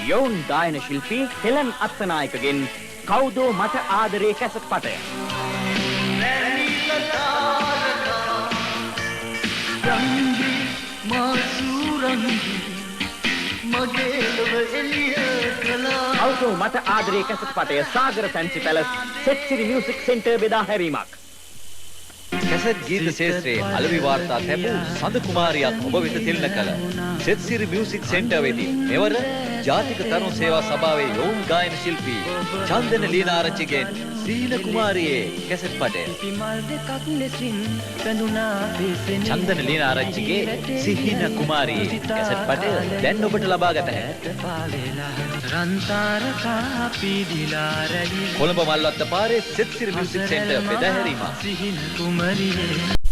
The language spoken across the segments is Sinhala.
යෝන් ගායන ශිල්පී හෙලන් අත්තනායකගෙන් කවුදෝ මට ආදරේ කැසට් පටය. කවුදෝ මට ආදරේ කැසට් පටය සාගර ෆැන්සි පැලස් සෙට්සිරි මියුසික් සෙන්ටර් බෙදා හැරීමක්. කැසට් ගීත ශාස්ත්‍රයේ අලවි වාර්තා ලැබූ සඳ කුමාරියක් ඔබ වෙත තිළින කල සෙට්සිරි මියුසික් සෙන්ටර් වෙදී මෙවර ජාතික තරුණ සේවා සභාවේ යෝන් ගායන ශිල්පී චන්දන ලීනාරච්චිගෙන් සීන කුමාරියේ කැසට් පටය. චන්දන ලීනාරච්චිගේ සිහින කුමාරියේ කැසට් පටය දැන් ඔබට ලබා ගත හැකියි. කොළඹ මල්වත්ත පාරේ සෙට්සිරි මියුසික් සෙන්ටර් බෙදා හැරීම. සිහින කුමාරියේ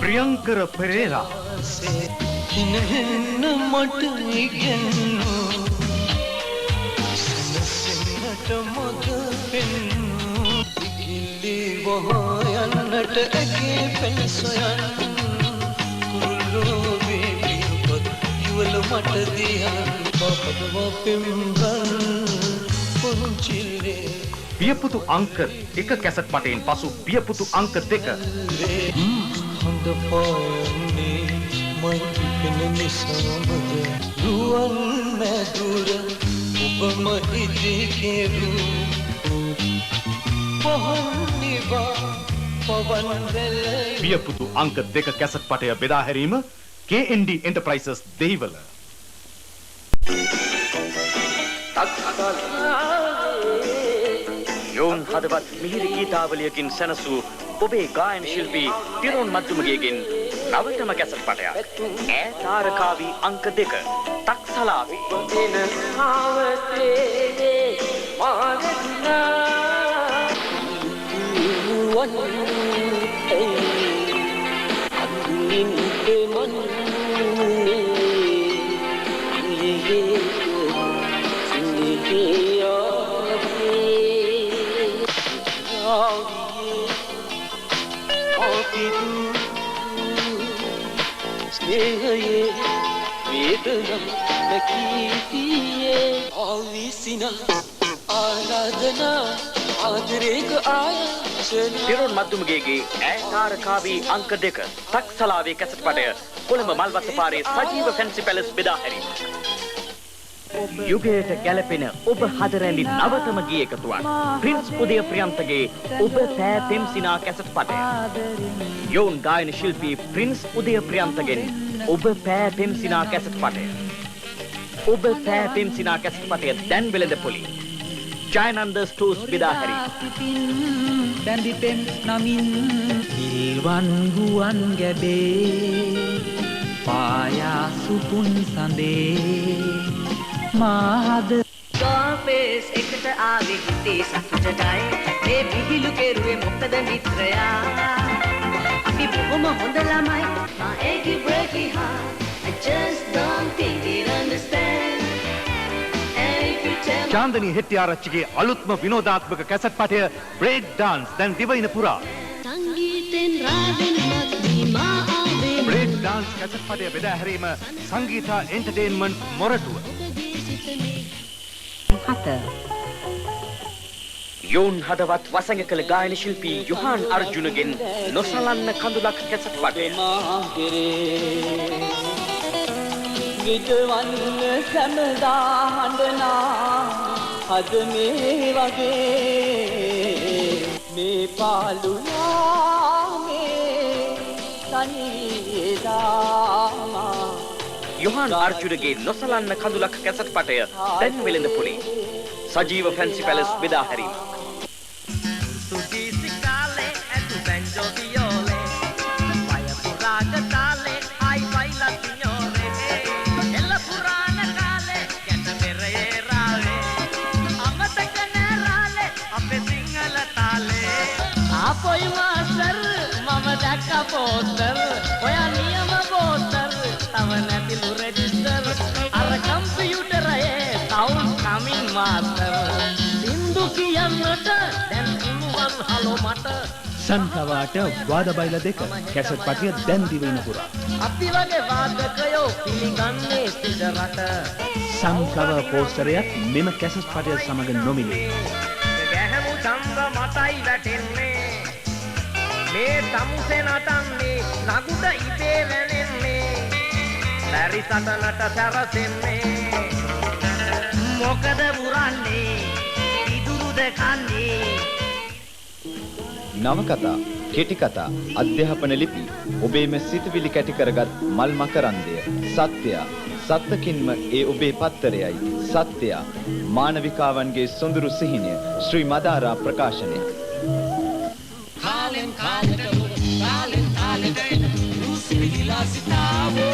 प्रियंकर परेरा මට ඉගෙන්නු සනසෙන්නට මග පෙන්නු ඉගිලි වහයන්නට ඇගේ පෙළ සොයන් කුරුල්ලෝ බේපිපත් යුවල මට දියන් පපදව පෙම්බන් පුංචිලේ පියපුතු අංක 1 කැසට් පටයෙන් පසු පියපුතු අංක 2 හොඳ පොන්නේ මයි පින නිසාමද දුවන් මැදුර ඔබම ඉදිකේරු පොහොන්නිවා පවන් වෙල පියපුතු අංක 2 කැසට් පටය බෙදා හැරීම KND Enterprises දෙහිවල. යෝන් හදවත් මිහිරි ගීතාවලියකින් සැනසූ ඔබේ ගායන ශිල්පී තිරුන් මද්දුමගේගෙන් නවතම කැසට් පටයක්. ඈ තාරකාවී අංක 2 තක්සලාවි. දින ආවතේ මාගනා වන්නේ අඳුනින් දෙමන්නේ ලියේ ස්නේහයේ වේදනා නැකීතියේ ආවිසින ආරාධනා ආදරේක ආයතන තිරුන් මද්දුමගේගේ ඈ තාරකාවී අංක 2 තක්සලාවේ කැසට් පටය කොළඹ මල්වත්ත පාරේ සජීව ෆැන්සි පැලස් බෙදා හැරීම. යුගයට ගැලපෙන ඔබ හදරැලි නවතම ගී එකතුවක් ප්‍රින්ස් උදය ප්‍රියන්තගේ ඔබ පෑ පෙම්සිනා කැසට් පටය. යෝන් ගායන ශිල්පී ප්‍රින්ස් උදය ප්‍රියන්තගෙන් ඔබ පෑ පෙම්සිනා කැසට් පටය. ඔබ පෑ පෙම්සිනා කැසට් පටය දැන් වෙළඳ පොලි. ජයනන්ද ස්ටෝස් බෙදා හැරීම. බැඳි පෙම් නමින් පිල්වන් ගුවන් ගැබේ පායා සුපුන් සඳේ මාද ගාපේස් එකට ආවේ හිතේ සතුටටයි මේ විහිළු කෙරුවේ මොකද මිත්‍රයා අපි බොහොම හොඳ ළමයි my achy breaky heart I just don't think it understand and if you tell Chandani Hettiarachchige අලුත්ම විනෝදාත්මක කැසට් පටය බ්‍රේක් ඩාන්ස් දැන් දිවයින පුරා. සංගීතෙන් රාවෙන් මත්මා ආවේ බ්‍රේක් ඩාන්ස් කැසට් පටය බෙදා හැරීම සංගීතා එන්ටර්ටේන්මන්ට් මොරටුව. යෝන් හදවත් වසඟ කළ ගායන ශිල්පී යොහාන් අර්ජුනගෙන් නොසලන්න කඳුලක් කැසට් පටය. විදවන්න සැමදා හඬනා අද මේ වගේ මේ පාලුනා මේ තනියේදා යොහාන් අර්ජුනගේ නොසලන්න කඳුලක් කැසට් පටය දැන් වෙළඳ පොලි. සජීව ෆැන්සි පැලස් බෙදා හැරීම. අපොයි මාස්ටර් මම දැක්ක පෝස්ටර් ඔයා නියම පෝස්ටර් තව නැතිලු රෙජිස්ටර් අර කම්පියුටරයේ සවුන්ඩ් කමින් මාස්ටර් සින්දු ලියන්නට දැන් පුළුවන් හලෝ මට සන්කවාට වාද බයිලා දෙක කැසට් පටිය දැන් දිවෙන පුරා අපි වගේ වාදකයෝ පිළිගන්නේ සිද රට සන්කව පෝස්ටරයක් මෙම කැසට් පටිය සමග නොමිලේ ගැහැමු ඡන්ද මතයි වැටෙන්නේ මේ තමුසේ නටන්නේ නගුඩ ඉබේ වැනෙන්නේ බැරි සටනට සැරසෙන්නේ මොකද පුරන්නේ ඉදුරුද කන්නේ නවකතා, කෙටි කතා, අධ්‍යාපන ලිපි, ඔබේම සිතුවිලි කැටි කරගත් මල් මකරන්දය, සත්‍යය, සත්තකින්ම ඒ ඔබේ පත්තරයයි, සත්‍යය, මානවිකාවන්ගේ සොඳුරු සිහිනය, ශ්‍රී මදාරා ප්‍රකාශනය. කාලෙන් කාලෙට කාලෙන් කාලෙට රුසිලි විලාසිතාවෝ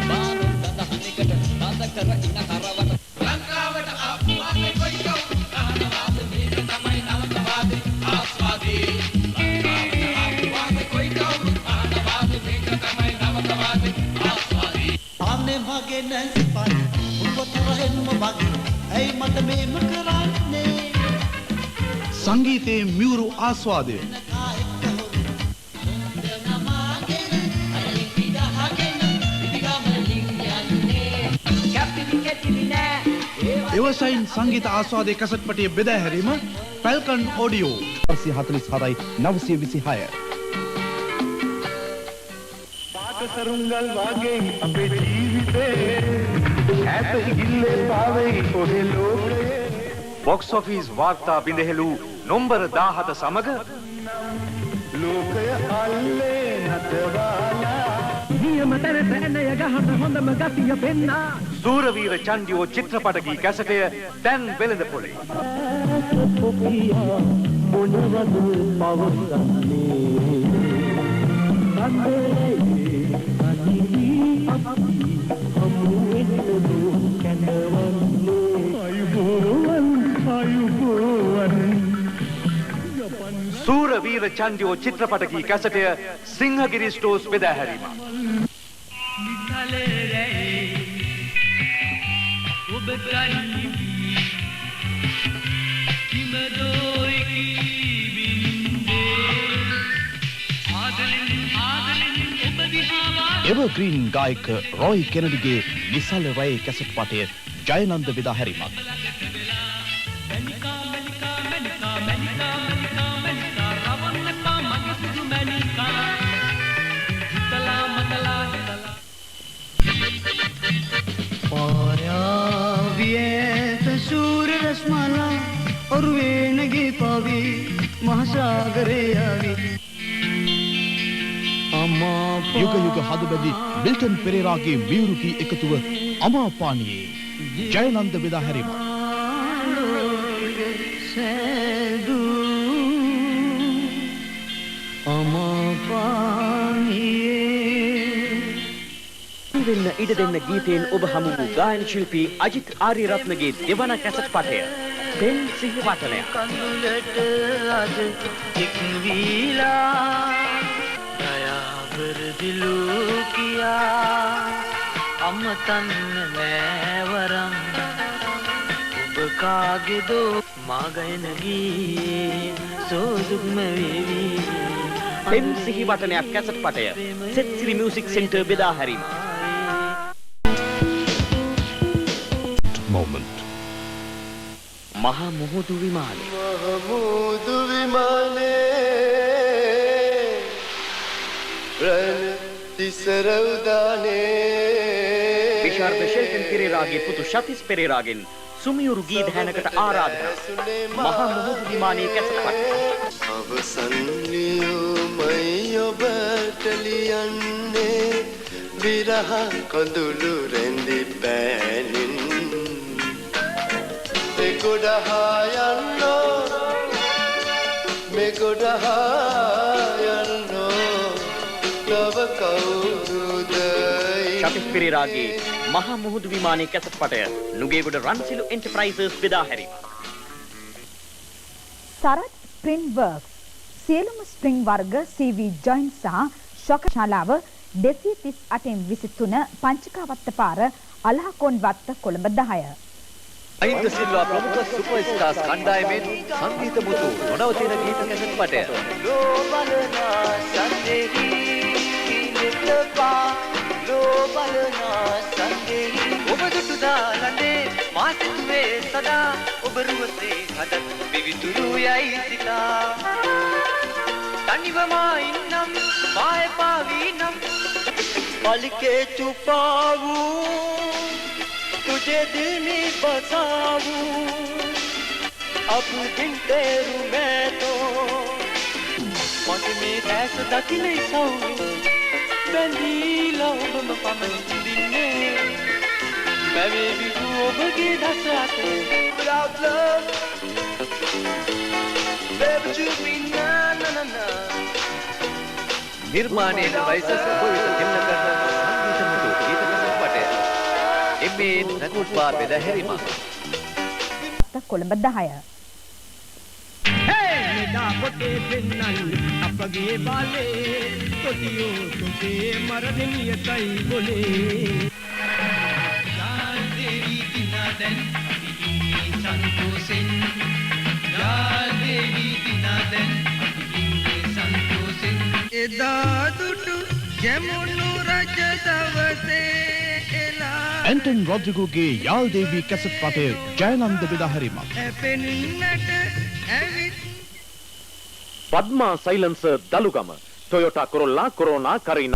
බාරුන් දහනිකට තද කර ඉන කරවන ලංකාවට ආපු අපේ කොයියෝ ආනවාද මේක තමයි නවකවාදී ආස්වාදී ලංකාවට ආපු අපේ කොයියෝ ආනවාද මේක තමයි නවකවාදී ආස්වාදී ආන්නේ මගේ නැස්පත් උපතරෙන්ම වගේ ඇයි මට මේම කරන්නේ සංගීතයේ මියුරු ආස්වාදය එවසයින් සංගීත ආස්වාදයේ කැසට් පටිය බෙදා හැරීම ෆැල්කන් ඔඩියෝ 444 926 සරුංගල් වාගේ අපේ ජීවිතේ ඈත ඉගිල්ලේ පාවෙයි ඔහේ ලෝකයේ බොක්ස් ඔෆිස් වාර්තා බිඳහෙළු නොම්බර 17 සමග ලෝකය අල්ලේ නටවාලා නියමතර සැනය ගහන හොඳම ගතිය පෙන්නා සූරවීර චන්දියෝ චිත්‍රපට ගී කැසටය දැන් වෙළඳ පොලේ මොනවද සූරවීර චන්දියෝ චිත්‍රපට ගී කැසටය සිංහගිරි ස්ටෝර්ස් බෙදා හැරීම එවර්ග්‍රීන් ගායක රොයි කෙනඩිගේ විශාල රයේ කැසට් පටය ජයනන්ද බෙදා හැරීමක් और वेणगे पावी महासागरे आवी යුග යුග හදබැඳි මිල්ටන් පෙරේරාගේ මියුරු කී එකතුව අමාපානියේ ජයනන්ද බෙදා හැරීම වෙන්න ඉඩ දෙන්න ගීතයෙන් ඔබ හමු වූ ගායන ශිල්පී අජිත් ආරියරත්නගේ දෙවන කැසට් පටය පෙන් සිහිවටනය කඳුලට අද එක් වීලා දයාබර දිලු කියා අමතන්න නෑවරම් ඔබ කාගේදෝ මාගයන ගී සෝදුක්ම වේවි පෙන් සිහිවටනයක් කැසට් පටය සෙත්සිරි මියුසික් සෙන්ටර් බෙදා හැරීම moment මහා මුහුදු විමානය මහමුදු විමානේ රණ තිසරවදානේ විශාරද ෂෙල්ටන් පෙරේරාගේ පුතු ශතිස් පෙරේරාගෙන් සුමියුරු ගීත හැනකට ආරාධනා මහා මුහුදු විමානයේ කැසට් පටය අවසන් ලියුමයි ඔබට ලියන්නේ විරහ කඳුළු රැඳි පෑනින් මෙගොඩහා යන්නෝ නව කවුරුද ශතිස් පෙරේරාගේ මහා මුහුදු විමානයේ කැසට් පටය නුගේගොඩ රන්සිලු එන්ටර්ප්‍රයිසස් බෙදා හැරීම සරත් ස්ප්‍රින් වර්ක්ස් සියලුම ස්ප්‍රින් වර්ග CV ජොයින්ට් සහ ශොක ශාලාව 238 23 පංචකාවත්ත පාර අලහකොන් වත්ත කොළඹ 10 අයින්ද සිල්වා ප්‍රමුඛ සුපර් ස්ටාර්ස් කණ්ඩායමෙන් සංගීත මුතු නොනවතින ගීත කැසට් පටය. ඔබ දුටු දාලනේ මා සිතුවේ සදා ඔබ රුවසේ හදත් විවිතුරු යයි සිතා තනිව මා ඉන්නම් මා එපා වීනම් पलके छुपाऊं तुझे दिल में बसाऊं अब दिन तेरू मैं तो मत में ऐस दखिले साऊं बंदी लोग म पमन दिने मैं भी रोब के दस आते without love baby you mean na na na නිර්මාණයෙන් වයිසස් ඔබවිත දෙන්න කරන සංගීත මුතු ගීත කැසට් පටය. එමේ රෙකෝඩ් බාර් බෙදහැරීමක්. කොළඹ 10. මෙදා පොතේ පෙන්නල් අපගේ බාලේ කොටියෝ තුසේ මරණ නියතයි බොලේ යාල් දේවි දිනා දැන් අපි ඉන්නේ සන්තෝෂෙන් යාල් දේවි දිනා දැන් අපි ඉන්නේ සන්තෝෂෙන් එදා දුටු යමුණු රජ දවසේ එලා ඇන්ටන් රොඩ්රිගෝගේ යාල් දේවී කැසට් පටය ජයනන්ද බෙදාහැරීමක්. හැපෙන්නට ඇවිත් Padma silencer Dalugama Toyota Corolla Corona Carina